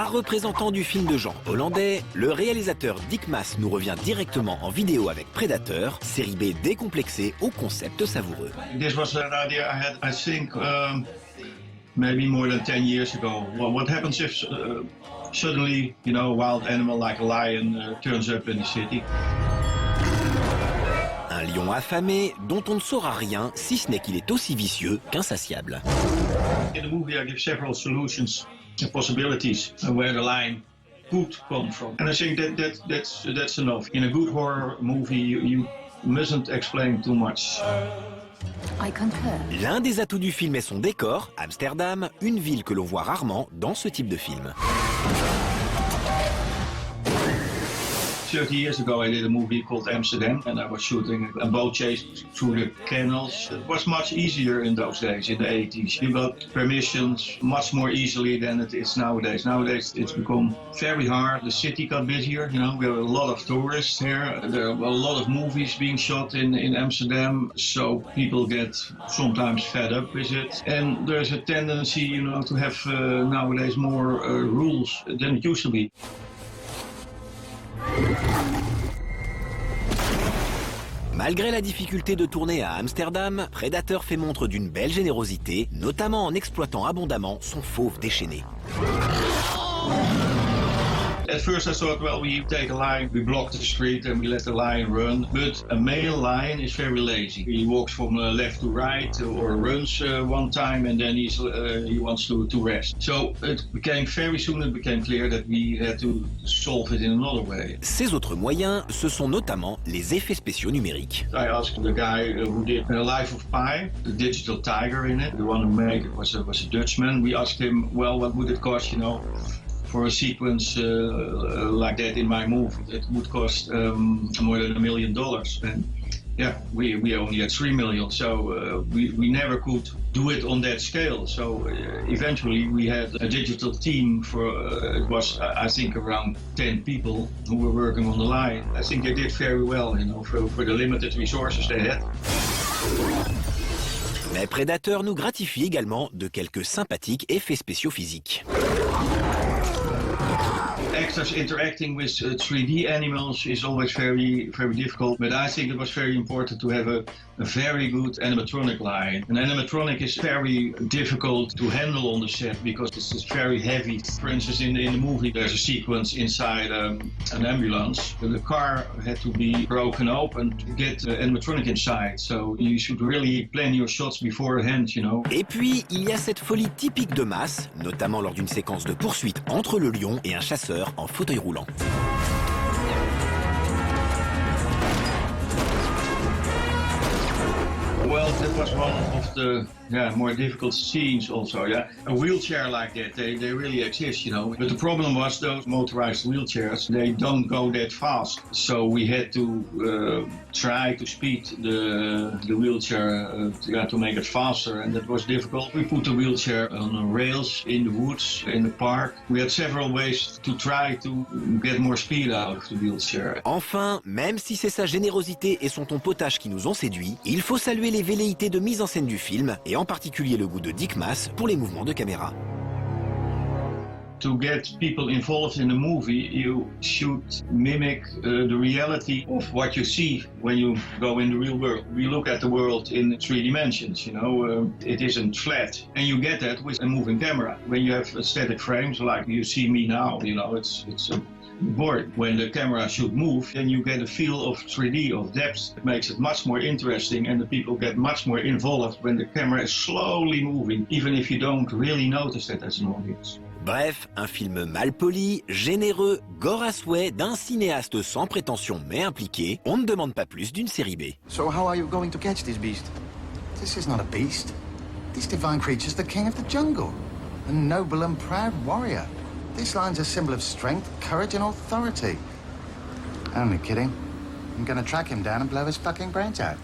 Rare représentant du film de genre hollandais, le réalisateur Dick Maas nous revient directement en vidéo avec Prédateur, série B décomplexée au concept savoureux. This was an idea I had, I think, maybe more than 10 years ago. Well, what happens if suddenly, you know, a wild animal like a lion turns up in the city? Un lion affamé dont on ne saura rien si ce n'est qu'il est aussi vicieux qu'insatiable. In the movie I give several solutions and possibilities where the lion could come from. And I think that's enough. In a good horror movie you mustn't explain too much. L'un des atouts du film est son décor, Amsterdam, une ville que l'on voit rarement dans ce type de film. 30 years ago I did a movie called Amsterdam and I was shooting a boat chase through the canals. It was much easier in those days, in the 80s. You got permissions much more easily than it is nowadays. Nowadays it's become very hard. The city got busier, you know, we have a lot of tourists here. There are a lot of movies being shot in Amsterdam, so people get sometimes fed up with it. And there's a tendency, you know, to have nowadays more rules than it used to be. Malgré la difficulté de tourner à Amsterdam, Prédateur fait montre d'une belle générosité, notamment en exploitant abondamment son fauve déchaîné. At first I thought, well, we take a lion, we block the street and we let the lion run. But a male lion is very lazy. He walks from left to right or runs one time and then he wants to rest. So it became very soon it became clear that we had to solve it in another way. Ces autres moyens, ce sont notamment les effets spéciaux numériques. I asked the guy who did Life of Pi, the digital tiger in it, the one who made it was a Dutchman. We asked him, well, what would it cost, you know, for a sequence like that in my movie? It would cost more than $1 million. And yeah, we only had 3 million, so we never could do it on that scale. So eventually we had a digital team for, it was I think around 10 people who were working on the line. I think they did very well, you know, for the limited resources they had. Mais Prédateur nous gratifie également de quelques sympathiques effets spéciaux physiques. Actors interacting with 3D animals is always very, very difficult, but I think it was very important to have a very good animatronic line. An animatronic is very difficult to handle on the set because it's very heavy. For instance, in the movie there's a sequence inside an ambulance. The car had to be broken open to get the animatronic inside, so you should really plan your shots beforehand, you know. Et puis, il y a cette folie typique de Maas, notamment lors d'une séquence de poursuite entre le lion et un chasseur en fauteuil roulant. Well, that was one of the more difficult scenes also, yeah. A wheelchair like that, they really exist, you know. But the problem was those motorized wheelchairs, they don't go that fast. So we had to try to speed the wheelchair to make it faster, and that was difficult. We put the wheelchair on the rails in the woods, in the park. We had several ways to try to get more speed out of the wheelchair. Enfin, même si c'est sa générosité et son ton potache qui nous ont séduits, il faut saluer les velléités de mise en scène du film, et en particulier le goût de Dick Maas pour les mouvements de caméra. To get people involved in the movie, you should mimic the reality of what you see when you go in the real world. We look at the world in 3 dimensions, you know, it isn't flat. And you get that with a moving camera. When you have static frames like you see me now, you know, it's a board. When the camera should move, then you get a feel of 3D, of depth. It makes it much more interesting and the people get much more involved when the camera is slowly moving, even if you don't really notice that as an audience. Bref, un film mal poli, généreux, gore à souhait, d'un cinéaste sans prétention mais impliqué. On ne demande pas plus d'une série B. So how are you going to catch this beast? This is not a beast. This divine creature's the king of the jungle, a noble and proud warrior. This lion's a symbol of strength, courage and authority. Only kidding. I'm gonna track him down and blow his fucking brains out.